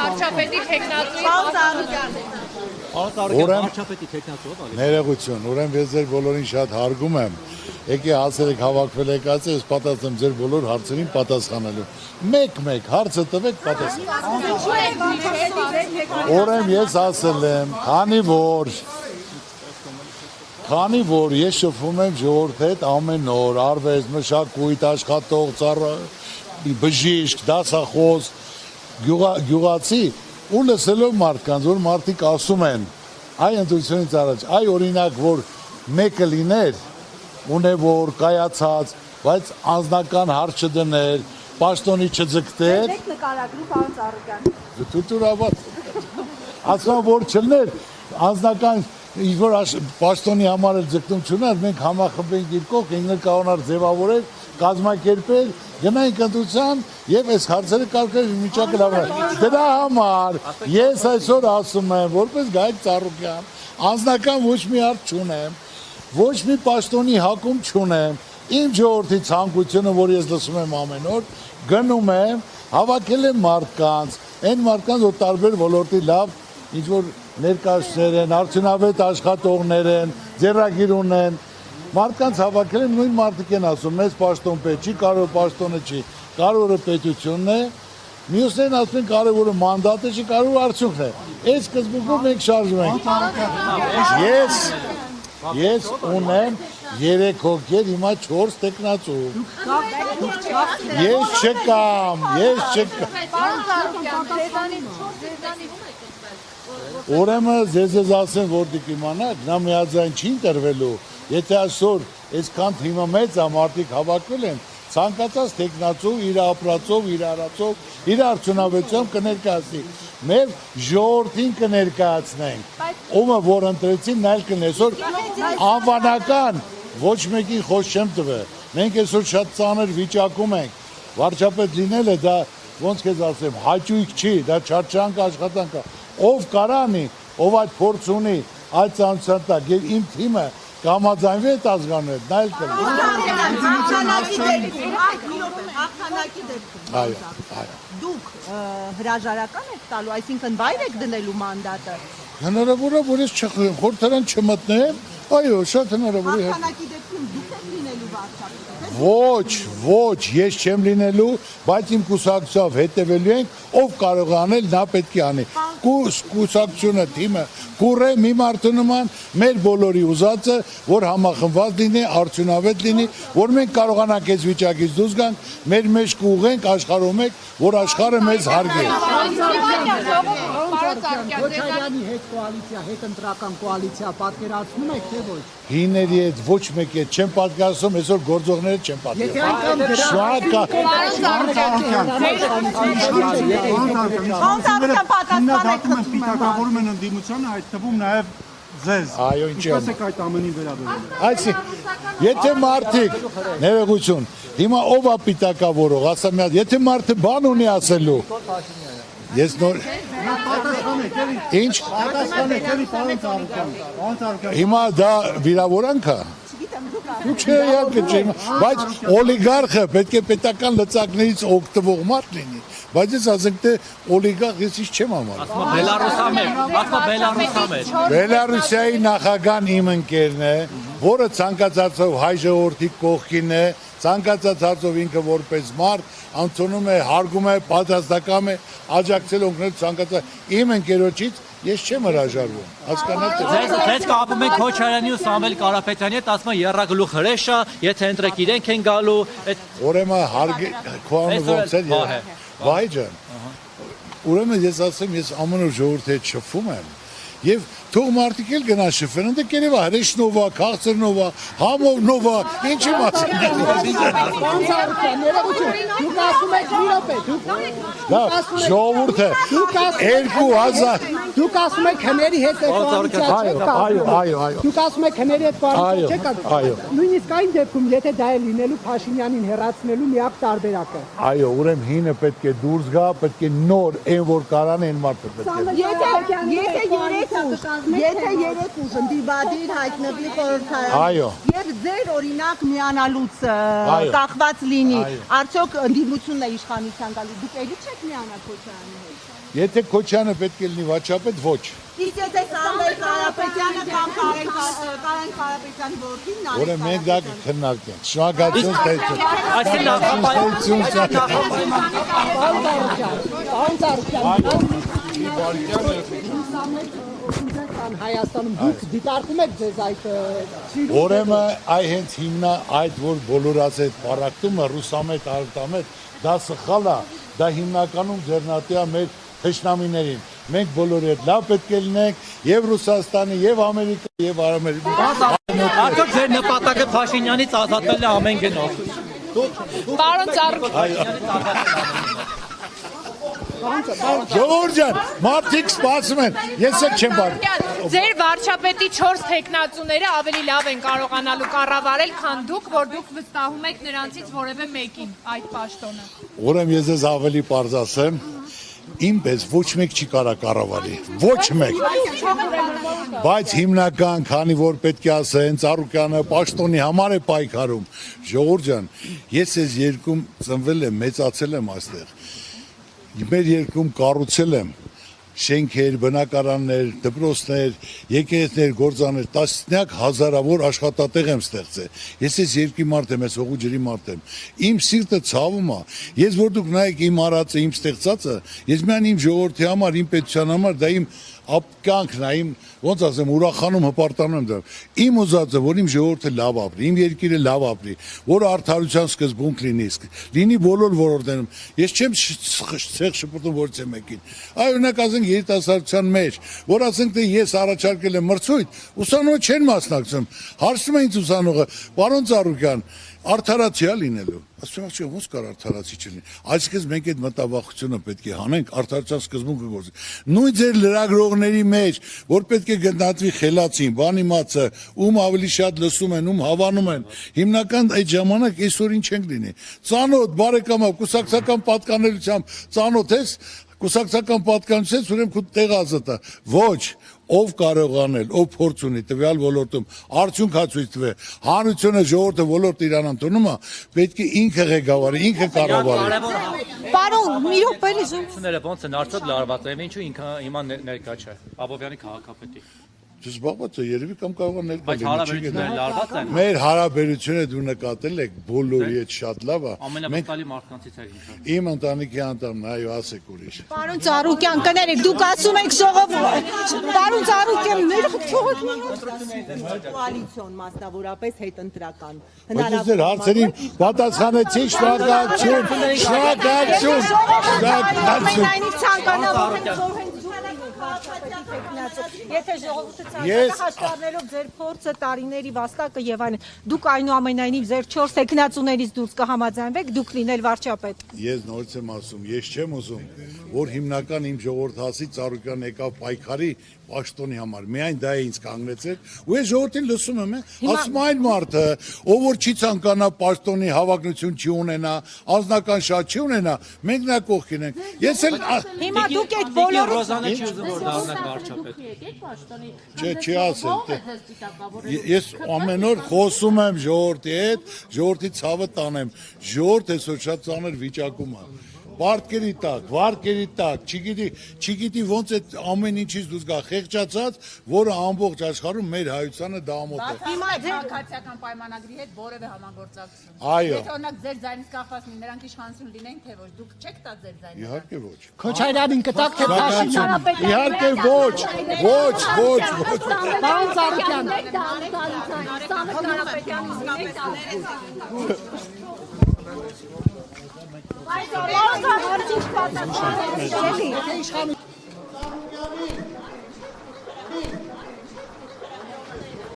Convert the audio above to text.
Վարչապետի թեկնածուի Վարչապետի թեկնածուով ներողություն, ուրեմն ես ձեր բոլորին շատ հարգում եմ։ Եկե հասել եք հավաքվել եք ասել, ես պատասխան եմ ձեր բոլոր հարցերին պատասխանելու։ Մեկ-մեկ հարցը տվեք պատասխան։ Ուրեմն ես ասել եմ, քանի որ ես շփվում եմ ժողովրդի հետ ամեն օր, արվեստ, մշակույթ, աշխատող, բժիշկ, դասախոս, գյուղացի ու լսելով մարդկանց, որ մարդիկ ասում են, այ ընտրությունից առաջ, այ օրինակ, որ մեկը լիներ, ունևոր, կայացած, բայց անձնական հարց չդներ, պաշտոնի չձգտեր, նկարագրու պարոն Ծառուկյան։ ասում որ չլներ, անձնական ինչ-որ պաշտոնի համար էլ ձգտում չուներ, մենք համախմբենք իր կողք, ինքն կանոն ձևավորել, կազմակերպել, գնայինք ընտրության եւ այս հարցերը կարգել միջակայքը լավ է։ Դրա համար ես այսօր ասում եմ, որպես Գայք Ծառուկյան, անձնական ոչ մի հարց չունեմ, ոչ մի պաշտոնի հակում չունեմ, իմ ժողովրդի ցանկությունը, որ ես լսում եմ ամեն օր, գնում եմ, հավաքել եմ մարդկանց, այն մարդկանց, որ տարբեր ոլորտի լավ ինչ-որ ներկայացուցիչներ են, արդյունավետ աշխատողներ են, ձեռագիր ունեն, մարդկանց հավաքել եմ, նույն մարդիկ են ասում, մեզ պաշտոն պետք չի, կարևոր պաշտոնը չի, կարևորը պետությունն է, մյուսներն ասում են կարևորը մանդատը չի, կարևորը արդյունքն է։ Այս սկզբունքով մենք շարժվում ենք։ Ես ունեմ 3 հոգեր, հիմա 4 տեխնացու։ Ես չկամ։ Ուրեմն ձեզ ասեմ, որտեղ իմանաք, նա միաձայն չի ընտրվելու, եթե այսօր այսքան թիմը մեծ է, մարդիկ հավաքվել են, ցանկացած տեխնացու իր ապրածով, իր արածով, իր արդյունավետությամբ կներկայացնի։ Մեր ժողովրդին կներկայացնենք, ումը որ ընտրեցին, նա էլ կնեսօր անվանական ոչ մեկին խոս չեմ տվել։ Մենք այսօր շատ ծանր վիճակում ենք, վարչապետ լինելը դա ոնց կեզ ասեմ, հաճույք չի, դա չարչանք աշխատանք է, ով կարանի, ով այդ փորձ ունի, այդ ծանոթության տակ, եւ իմ թիմը կամաձայնվի այդ ազգանու հետ, նա էլ կլինի։ Դուք հրաժարական եք տալու, այսինքն վայր եք դնելու մանդատը։ Հնարավոր է, որ ես խորհրդարան չմտնեմ, այո, շատ հնարավոր է։ Հաղթանակի դեպքում դուք եք լինելու վարչապետը։ Ոչ, ես չեմ լինելու, բայց իմ կուսակցությամբ հետևելու ենք, ով կարող է անել, նա պետք է անի։ Կուսակցությունը թիմը կուռե մի մարդու նման մեր բոլորի ուզածը, որ համախմբված լինի, արդյունավետ լինի, որ մենք կարողանանք այս վիճակից դուրս գանք, մեր մեջ կուղենք աշխարհում եք, որ աշխարհը մեզ հարգի։ Քոչարյանի հետ կոալիցիա, հետ ընտրական կոալիցիա պատկերացնում եք թե ոչ։ Հիների հետ ոչ մեկի հետ չեմ պատկերացնում, այսօր գործողները չեմ պատկերացնում։ Սպիտակավորում են ընդդիմությանը, այդ թվում նաև ձեզ։ Այո, ինչի՞ Ինչպես եք այդ ամենին վերաբերվում։ Եթե մարդիկ, ներողություն, հիմա ով է պիտակավորող, ասա մի հատ, եթե մարդը բան ունի ասելու, ես նոր Ինչ? Հիմա դա վիրավորանք է։ Չէ, բայց օլիգարխը պետք է պետական լծակներից օգտվող մարդ լինի, բայց ես ասենք թե օլիգարխ ես ինչ չեմ համար։ Բելարուսիայի նախագահն իմ ընկերն է, որը ցանկացածով հայ ժողովրդի կողքին է, ցանկացած հարցով ինքը որպես մարդ անցնում է, հարգում է, պատասխանատու է, աջակցել օգնել ցանկացած իմ ընկերոջից ես չեմ հրաժարվում, հասկանաք։ Ձեզ կապում ենք Քոչարյանի ու Սամվել Կարապետյանի հետ, ասում են եռագլուխ հրեշա, եթե ընտրեք իրենք են գալու։ Ուրեմն քո անունը ոնց է։ Վայ ջան։ Ուրեմն ես ասեմ, ես ամեն օր ժողովրդի հետ շփվում եմ եւ թող մարդիկ էլ գնան շփվեն, ընդ կերևա հրեշնովա, քաղցրնովա, համովնովա, ինչի մասին։ Դուք ասում եք մի րոպե, ժողովուրդը 2000 Դուք ասում եք հների հետ կոալիցիա չեք կապում։ Այո։ Դուք ասում եք հների հետ կոալիցիա չեք կապում։ Այո։ Նույնիսկ այն դեպքում, եթե դա է լինելու Փաշինյանին հեռացնելու միակ տարբերակը։ Այո, ուրեմն հինը պետք է դուրս գա, պետք է նոր այն որ կարան այն մարդը պետք է։ Եթե 3 ուժ ընդդիմադիր հայտնվի խորհրդարան։ Այո։ Եվ ձեր օրինակ միանալուց կախված լինի, արդյոք ընդդիմությունն է իշխանության գալու, դուք էլի չեք միանալ Քոչարյանի հետ։ Եթե Քոչյանը պետք է լինի վաճառապետ, ոչ։ Իսկ եթե Սամվել Կարապետյանը կամ Կարեն Կարապետյանի որդին նայեք։ Որը մենք դա կքննարկենք։ Շնորհակալություն ստեղծում։ Այսինքն Հայաստանում դուք դիտարկում եք ձեզ այդ Ուրեմն այ հենց հիմնա այդ որ բոլորած այդ պարակտումը ռուսամետ արտամետ դա սխալ է, դա հիմնականում ձեռնատու է մեր թշնամիներին։ Մենք բոլորը լավ պետք է լինենք եւ Ռուսաստանի եւ Ամերիկա եւ Արամերիկա։ Արդյոք ձեր նպատակը Փաշինյանից ազատվելն է ամեն գնով։ Պարոն Ծառուկ, Ժողովուրդ ջան, մարդիկ սպասում են։ Ես էլ չեմ բան։ ձեր վարչապետի 4 տեխնացուները ավելի լավ են կարողանալու կառավարել, քան դուք, որ դուք վստահում եք նրանցից որևէ մեկին այդ պաշտոնը։ Ուրեմն ես ձեզ ավելի պարզ ասեմ, ինպես ոչ մեկ չի կարա կառավարի, ոչ մեկ։ Բայց հիմնական, քանի որ պետք է ասեն, Ծառուկյանը պաշտոնի համար է պայքարում։ Ժողովուրդ ջան, ես այս երկում ծնվել եմ, մեծացել եմ այստեղ։ Մեր երկրում կառուցել եմ շենքեր, բնակարաններ, դպրոցներ, եկեղեցիներ, գործաներ, տասնյակ հազարավոր աշխատատեղ եմ ստեղծել։ Ես այս երկրի մարդ եմ, ես հողու ջրի մարդ եմ։ Իմ սիրտը ցավում է։ Ես որ դուք նայեք իմ արածը, իմ ստեղծածը, ես միայն իմ ժողովրդի համար, իմ պետության համար, դա իմ ապկանքն է, իմ ոնց ասեմ, ուրախանում հպարտանում եմ դա։ Իմ ուզածը, որ իմ ժողովուրդը լավ ապրի, իմ երկիրը լավ ապրի, որ արդարության սկզբունք լինի բոլոր ոլորտներում։ Ես չեմ ցեղ շփոթում որից է մեկին։ Այ օրինակ ասենք երիտասարդության մեջ, որ ասենք թե ես առաջարկել եմ մրցույթ, ուսանողը չեն մասնակցում։ Հարցնում է ինձ ուսանողը, պարոն Ծառուկյան, արդարացիա լինելու։ Ասում եմ, ոնց կար արդարացի չլինի։ Այսինքն մենք այդ մտավախությունը պետք է հանենք, արդարության սկզբունքը գործի։ Նույն ձեր լրագրողների մեջ, որ պետք է գտնվի խելացին, բանիմացը, ում ավելի շատ լսում են, ում հավանում են։ Հիմնական այդ ժամանակ այսօրին չենք լինի։ Ծանոթ, բարեկամա, կուսակցական պատկանելությամբ ծանոթ ես, կուսակցական պատկանելուց ուրեմն քո տեղ ազատ է։ Ոչ, ով կարող անել, ով փորձ ունի տվյալ ոլորտում, արդյունք հացույց տվե, հանրությունը ժողովուրդը ոլորտ իրան ընդունում է, պետք է ինքը ղեկավարի, ինքը կառավարի։ Պարոն, մի րոպե լսում։ Ները ոնց են արդյոք լարված են, ինչու ինքը հիմա ներկա չէ։ Աբովյանի քաղաքապետի։ Չզբաղված է, երևի կամ կարող է ներկա Բայց հարաբերությունները լարված են։ Մեր հարաբերությունը դու նկատել եք բոլորի հետ շատ լավ է։ Ամենավստահելի մարդկանցից եք ինքը։ Իմ ընտանիքի անդամն, այո, ասեք ուրիշ։ Պարոն Ծառուկյան, կներեք, դուք ասում եք ժողովուրդ։ Պարոն Ծառուկյան, մեր Կոալիցիոն մասնավորապես հետընտրական։ Բայց ես ձեր հարցերին պատասխանեցի, շնորհակալություն, շնորհակալություն։ ամենայնիվ ցանկանալով ենք որ հենց եթե ժողովուրդը ցանկանում հաշվառնելով ձեր փորձը, տարիների վաստակը եւ այլն, դուք այնուամենայնիվ ձեր 4 տեխնացուներից դուրս կհամաձայնվեք դուք լինել վարչապետ։ Ես նորից եմ ասում, ես չեմ ուզում, որ հիմնական իմ ժողովրդացի Ծառուկյան եկավ պայքարի պաշտոնի համար։ Միայն դա է ինձ կանգնեցել, ու ես ժողովրդին լսում եմ, ասում այն մարդը, ով որ չի ցանկանա պաշտոնի հավակնություն չի ունենա, անձնական շատ չի ունենա, մենք նա կողքին ենք։ Ես էլ Հիմա դուք այդ բոլորը Ռոզանը չի ուզում որ դառնաք վարչապետ։ Չի ասել։ Ես ամեն օր խոսում եմ ժողովրդի հետ, ժողովրդի ցավը տանեմ։ Ժողովուրդը այսօր շատ ծանր վիճակում է։ Վարկերի տակ, չգիտի ոնց է ամեն ինչից դուրս գա խեղճացած, որը ամբողջ աշխարհում մեր հայությանը դա ամոթ է։ Հիմա քաղաքացիական պայմանագրի հետ որևէ համագործակցություն։ Այո։ Եթե օրինակ ձեր ձայնից կախված նրանք իշխանություն լինեն, թե ոչ, դուք չեք տա ձեր ձայնը։ Իհարկե ոչ։ Քոչարյանին կտակ թե Փաշինյանը։ Իհարկե ոչ։ Պարոն Ծառուկյան, Պարոն Ծառուկյան,